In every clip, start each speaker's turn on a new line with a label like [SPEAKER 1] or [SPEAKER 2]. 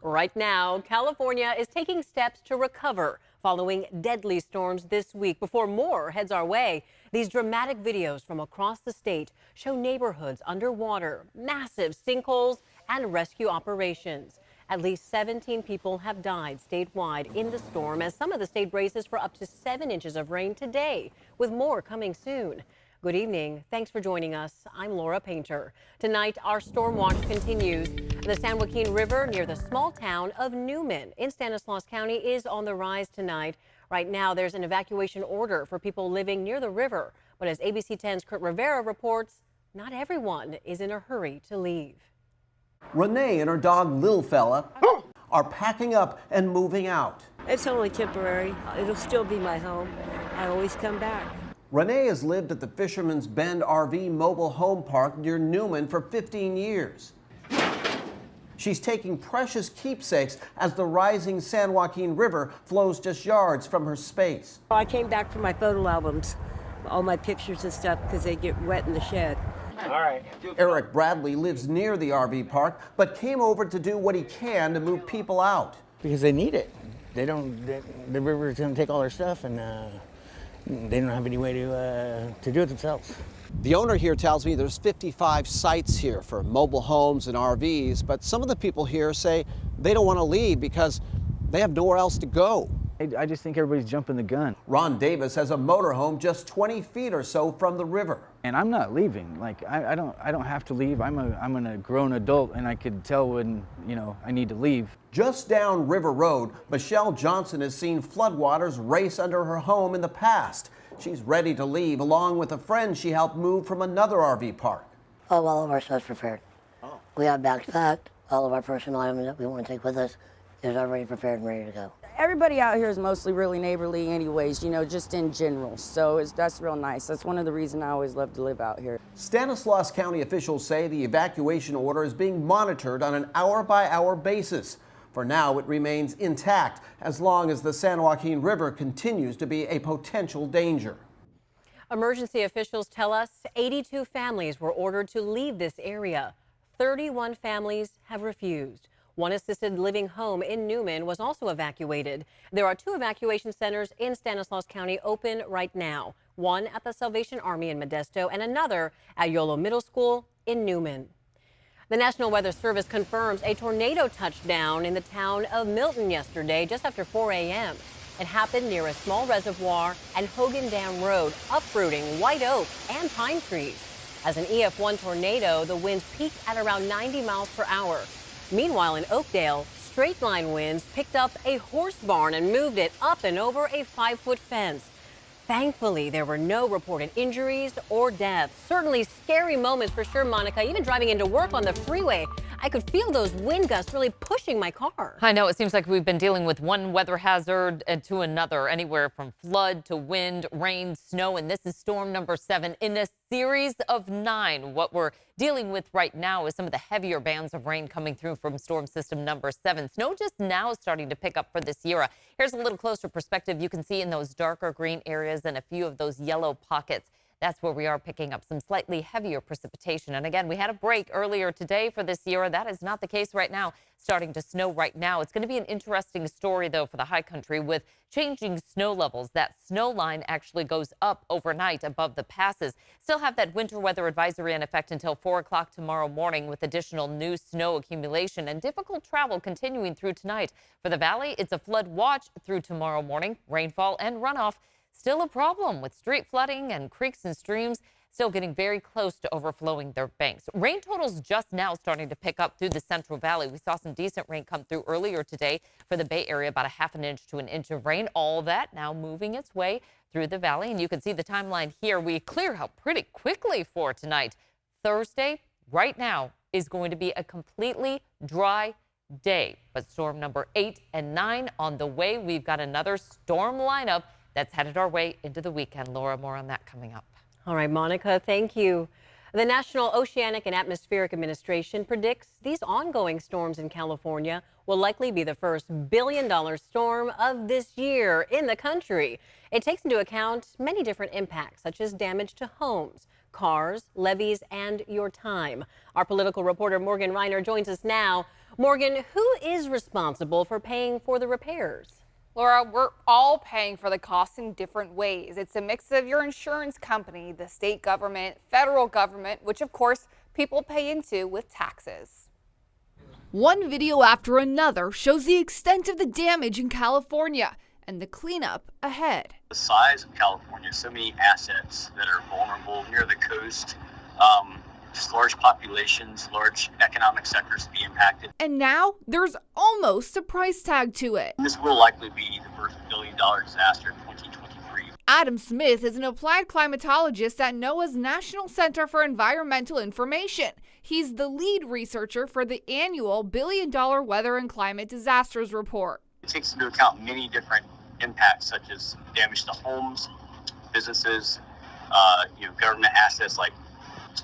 [SPEAKER 1] Right now, California is taking steps to recover following deadly storms this week before more heads our way. These dramatic videos from across the state show neighborhoods underwater, massive sinkholes, and rescue operations. At least 17 people have died statewide in the storm as some of the state braces for up to 7 inches of rain today, with more coming soon. Good evening. Thanks for joining us. I'm Laura Painter. Tonight, our storm watch continues. The San Joaquin River near the small town of Newman in Stanislaus County is on the rise tonight. Right now, there's an evacuation order for people living near the river. But as ABC 10's Kurt Rivera reports, not everyone is in a hurry to leave.
[SPEAKER 2] Renee and her dog Lil Fella are packing up and moving out.
[SPEAKER 3] It's only temporary. It'll still be my home. I always come back.
[SPEAKER 2] Renee has lived at the Fisherman's Bend RV mobile home park near Newman for 15 years. She's taking precious keepsakes as the rising San Joaquin River flows just yards from her space.
[SPEAKER 3] I came back for my photo albums, all my pictures and stuff, because they get wet in the shed.
[SPEAKER 4] All right.
[SPEAKER 2] Eric Bradley lives near the RV park, but came over to do what he can to move people out.
[SPEAKER 4] Because they need it. The river's going to take all their stuff, and they don't have any way to do it themselves.
[SPEAKER 2] The owner here tells me there's 55 sites here for mobile homes and RVs, but some of the people here say they don't want to leave because they have nowhere else to go.
[SPEAKER 5] I just think everybody's jumping the gun.
[SPEAKER 2] Ron Davis has a motorhome just 20 feet or so from the river.
[SPEAKER 5] And I'm not leaving. Like I don't have to leave. I'm a grown adult, and I could tell when I need to leave.
[SPEAKER 2] Just down River Road, Michelle Johnson has seen floodwaters race under her home in the past. She's ready to leave, along with a friend she helped move from another RV park.
[SPEAKER 6] Oh, all of our stuff's prepared. Oh. We have bags packed. All of our personal items that we want to take with us is already prepared and ready to go.
[SPEAKER 7] Everybody out here is mostly really neighborly anyways, just in general. So that's real nice. That's one of the reasons I always love to live out here.
[SPEAKER 2] Stanislaus County officials say the evacuation order is being monitored on an hour-by-hour basis. For now, it remains intact as long as the San Joaquin River continues to be a potential danger.
[SPEAKER 1] Emergency officials tell us 82 families were ordered to leave this area. 31 families have refused. One assisted living home in Newman was also evacuated. There are 2 evacuation centers in Stanislaus County open right now, one at the Salvation Army in Modesto and another at Yolo Middle School in Newman. The National Weather Service confirms a tornado touched down in the town of Milton yesterday just after 4 a.m. It happened near a small reservoir and Hogan Dam Road, uprooting white oak and pine trees. As an EF1 tornado, the winds peaked at around 90 miles per hour. Meanwhile, in Oakdale, straight-line winds picked up a horse barn and moved it up and over a 5-foot fence. Thankfully, there were no reported injuries or deaths. Certainly scary moments for sure, Monica. Even driving into work on the freeway, I could feel those wind gusts really pushing my car.
[SPEAKER 8] I know. It seems like we've been dealing with one weather hazard to another, anywhere from flood to wind, rain, snow, and this is storm number 7 in a series of 9. What we're dealing with right now is some of the heavier bands of rain coming through from storm system number 7. Snow just now starting to pick up for this Sierra. Here's a little closer perspective. You can see in those darker green areas and a few of those yellow pockets. That's where we are picking up some slightly heavier precipitation. And again, we had a break earlier today for this Sierra. That is not the case right now. Starting to snow right now. It's going to be an interesting story, though, for the high country with changing snow levels. That snow line actually goes up overnight above the passes. Still have that winter weather advisory in effect until 4 o'clock tomorrow morning with additional new snow accumulation and difficult travel continuing through tonight. For the valley, it's a flood watch through tomorrow morning. Rainfall and runoff still a problem with street flooding and creeks and streams still getting very close to overflowing their banks. Rain totals just now starting to pick up through the Central Valley. We saw some decent rain come through earlier today for the Bay Area, about a ½ an inch to an inch of rain. All that now moving its way through the valley. And you can see the timeline here. We clear out pretty quickly for tonight. Thursday, right now, is going to be a completely dry day. But storm number 8 and 9 on the way. We've got another storm lineup that's headed our way into the weekend. Laura, more on that coming up.
[SPEAKER 1] All right, Monica, thank you. The National Oceanic and Atmospheric Administration predicts these ongoing storms in California will likely be the first billion-dollar storm of this year in the country. It takes into account many different impacts, such as damage to homes, cars, levees, and your time. Our political reporter Morgan Reiner joins us now. Morgan, who is responsible for paying for the repairs?
[SPEAKER 9] Laura, we're all paying for the costs in different ways. It's a mix of your insurance company, the state government, federal government, which of course people pay into with taxes.
[SPEAKER 10] One video after another shows the extent of the damage in California and the cleanup ahead.
[SPEAKER 11] The size of California, so many assets that are vulnerable near the coast, just large populations, large economic sectors to be impacted.
[SPEAKER 10] And now there's almost a price tag to it.
[SPEAKER 11] This will likely be the first $1 billion disaster in 2023.
[SPEAKER 10] Adam Smith is an applied climatologist at NOAA's National Center for Environmental Information. He's the lead researcher for the annual $1 billion Weather and Climate Disasters Report.
[SPEAKER 11] It takes into account many different impacts, such as damage to homes, businesses, government assets like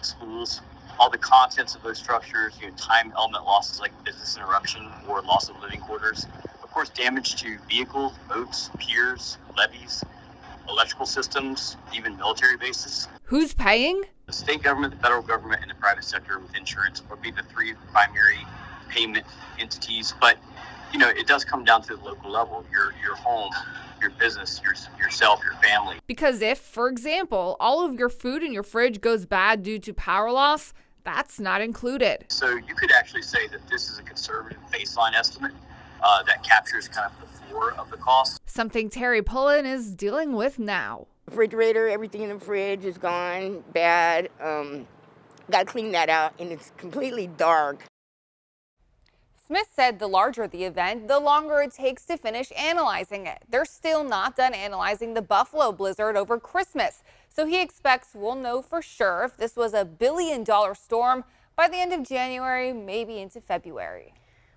[SPEAKER 11] schools, all the contents of those structures, time element losses like business interruption or loss of living quarters. Of course, damage to vehicles, boats, piers, levees, electrical systems, even military bases.
[SPEAKER 10] Who's paying?
[SPEAKER 11] The state government, the federal government, and the private sector with insurance would be the three primary payment entities. But, it does come down to the local level, your home, your business, yourself, your family.
[SPEAKER 10] Because if, for example, all of your food in your fridge goes bad due to power loss, that's not included.
[SPEAKER 11] So you could actually say that this is a conservative baseline estimate that captures kind of the floor of the cost.
[SPEAKER 10] Something Terry Pullen is dealing with now.
[SPEAKER 12] Refrigerator, everything in the fridge is gone, bad. Got to clean that out, and it's completely dark.
[SPEAKER 9] Smith said the larger the event, the longer it takes to finish analyzing it. They're still not done analyzing the Buffalo blizzard over Christmas, so he expects we'll know for sure if this was a $1 billion storm by the end of January, maybe into February.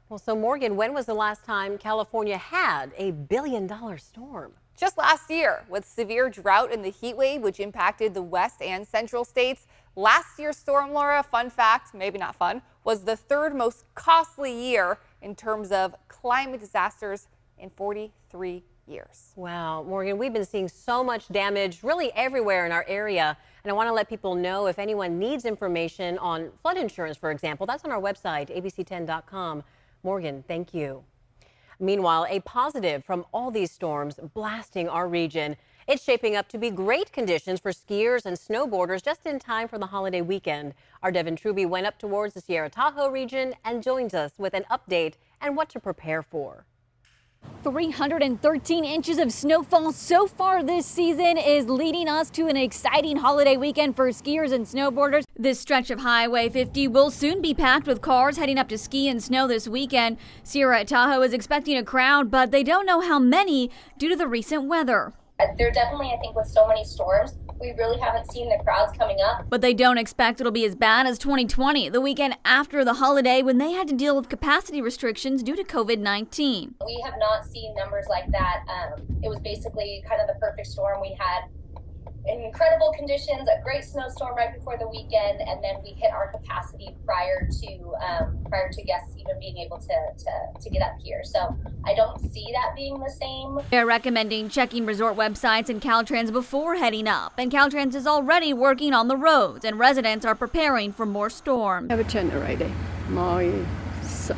[SPEAKER 1] Well, so Morgan, when was the last time California had a $1 billion storm?
[SPEAKER 9] Just last year, with severe drought and the heat wave, which impacted the west and central states. Last year's storm, Laura, fun fact, maybe not fun, was the third most costly year in terms of climate disasters in 43 years.
[SPEAKER 1] Wow, Morgan, we've been seeing so much damage really everywhere in our area. And I want to let people know if anyone needs information on flood insurance, for example, that's on our website, abc10.com. Morgan, thank you. Meanwhile, a positive from all these storms blasting our region. It's shaping up to be great conditions for skiers and snowboarders just in time for the holiday weekend. Our Devin Truby went up towards the Sierra Tahoe region and joins us with an update and what to prepare for.
[SPEAKER 13] 313 inches of snowfall so far this season is leading us to an exciting holiday weekend for skiers and snowboarders. This stretch of Highway 50 will soon be packed with cars heading up to ski and snow this weekend. Sierra Tahoe is expecting a crowd, but they don't know how many due to the recent weather.
[SPEAKER 14] There definitely, I think, with so many storms, we really haven't seen the crowds coming up.
[SPEAKER 13] But they don't expect it'll be as bad as 2020, the weekend after the holiday when they had to deal with capacity restrictions due to COVID-19.
[SPEAKER 14] We have not seen numbers like that. It was basically kind of the perfect storm. We had incredible conditions, a great snowstorm right before the weekend, and then we hit our capacity prior to guests even being able to get up here. So I don't see that being the same.
[SPEAKER 13] They're recommending checking resort websites and Caltrans before heading up, and Caltrans is already working on the roads, and residents are preparing for more storms.
[SPEAKER 15] I have a generator.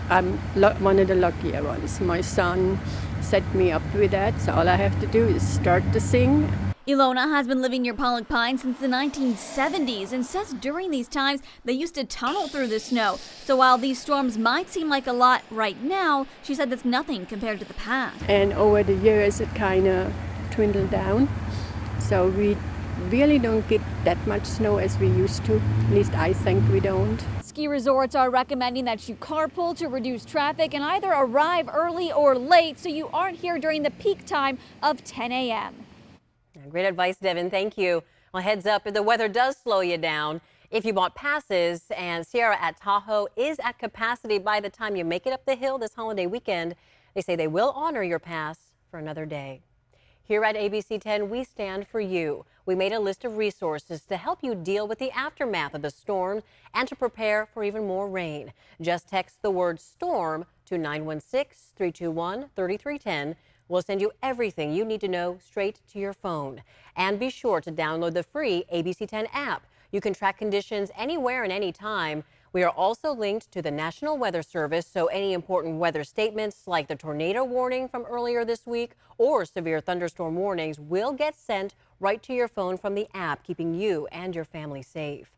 [SPEAKER 15] I'm one of the luckier ones. My son set me up with that, so all I have to do is start the thing.
[SPEAKER 13] Ilona has been living near Pollock Pine since the 1970s and says during these times they used to tunnel through the snow. So while these storms might seem like a lot right now, she said that's nothing compared to the past.
[SPEAKER 15] And over the years it kind of dwindled down. So we really don't get that much snow as we used to. At least I think we don't.
[SPEAKER 13] Ski resorts are recommending that you carpool to reduce traffic and either arrive early or late so you aren't here during the peak time of 10 a.m.
[SPEAKER 1] Great advice, Devin. Thank you. Well, heads up, if the weather does slow you down, if you bought passes and Sierra at Tahoe is at capacity by the time you make it up the hill this holiday weekend, they say they will honor your pass for another day. Here at ABC 10, we stand for you. We made a list of resources to help you deal with the aftermath of the storm and to prepare for even more rain. Just text the word storm to 916-321-3310. We'll send you everything you need to know straight to your phone. And be sure to download the free ABC 10 app. You can track conditions anywhere and anytime. We are also linked to the National Weather Service, so any important weather statements like the tornado warning from earlier this week or severe thunderstorm warnings will get sent right to your phone from the app, keeping you and your family safe.